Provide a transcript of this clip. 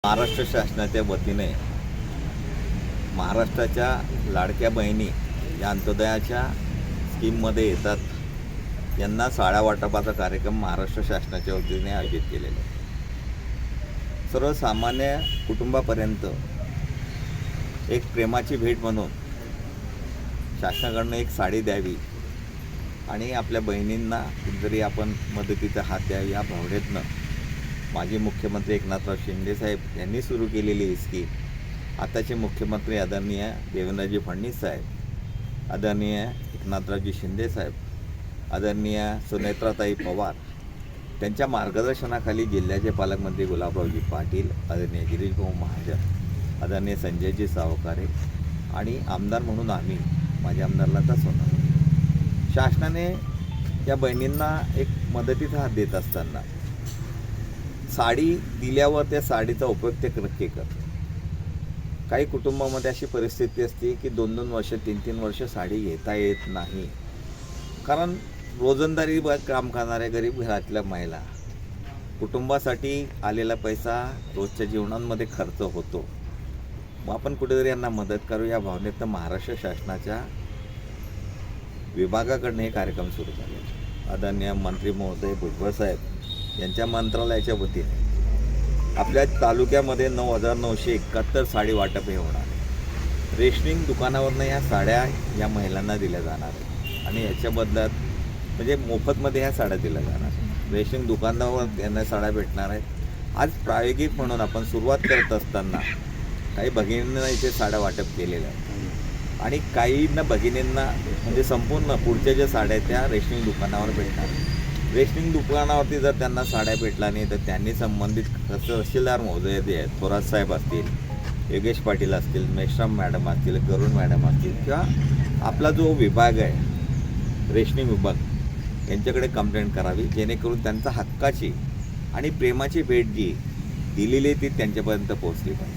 महाराष्ट्र शासनाच्या वतीने महाराष्ट्राच्या लाडक्या बहिणी या अंत्योदयाच्या स्कीममध्ये येतात यांना साड्या वाटपाचा कार्यक्रम महाराष्ट्र शासनाच्या वतीने आयोजित केलेला आहे. सर्वसामान्य कुटुंबापर्यंत एक प्रेमाची भेट म्हणून शासनाकडनं एक साडी द्यावी आणि आपल्या बहिणींना कुठेतरी आपण मदतीचा हात द्यावी या भावनेतनं माजी मुख्यमंत्री एकनाथराव शिंदेसाहेब यांनी सुरू केलेली ही स्कीम आताचे मुख्यमंत्री आदरणीय देवेंद्रजी फडणवीस साहेब, आदरणीय एकनाथरावजी शिंदेसाहेब, आदरणीय सुनेत्राताई पवार त्यांच्या मार्गदर्शनाखाली जिल्ह्याचे पालकमंत्री गुलाबरावजी पाटील, आदरणीय गिरीशभाऊ महाजन, आदरणीय संजयजी सावकारे आणि आमदार म्हणून आम्ही माझ्या आमदारला होणार. शासनाने या बहिणींना एक मदतीचा हात देत असताना साडी दिल्यावर त्या साडीचा उपयोग ते नक्की करतात. काही कुटुंबामध्ये अशी परिस्थिती असते की 2-2 वर्ष 3-3 वर्ष साडी घेता येत नाही, कारण रोजंदारी काम करणाऱ्या गरीब घरातल्या महिला कुटुंबासाठी आलेला पैसा रोजच्या जीवनांमध्ये खर्च होतो. मग आपण कुठेतरी यांना मदत करू या भावनेतनं महाराष्ट्र शासनाच्या विभागाकडनं हे कार्यक्रम सुरू झाले. आदरणीय मंत्री महोदय भुजबळ साहेब यांच्या मंत्रालयाच्या वतीने आपल्या तालुक्यामध्ये 9,971 साडी वाटप हे होणार आहे. रेशनिंग दुकानावरनं ह्या साड्या या महिलांना दिल्या जाणार आहेत आणि याच्या बदल्यात म्हणजे मोफतमध्ये ह्या साड्या दिल्या जाणार. रेशनिंग दुकानावर यांना साड्या भेटणार आहेत. आज प्रायोगिक म्हणून आपण सुरुवात करत असताना काही भगिनींना इथे साड्या वाटप केलेल्या आहेत आणि काहींना भगिनींना म्हणजे संपूर्ण पुढच्या ज्या साड्या त्या रेशनिंग दुकानावर भेटणार. रेशनिंग दुकानावरती जर त्यांना साड्या भेटला नाही तर त्यांनी संबंधित तहसीलदार महोदय जे आहेत, थोरात साहेब असतील, योगेश पाटील असतील, मेश्राम मॅडम असतील, गरुण मॅडम असतील किंवा आपला जो विभाग आहे रेशनिंग विभाग यांच्याकडे कंप्लेंट करावी, जेणेकरून त्यांचा हक्काची आणि प्रेमाची भेट जी दिलेली ती त्यांच्यापर्यंत पोहोचली पाहिजे.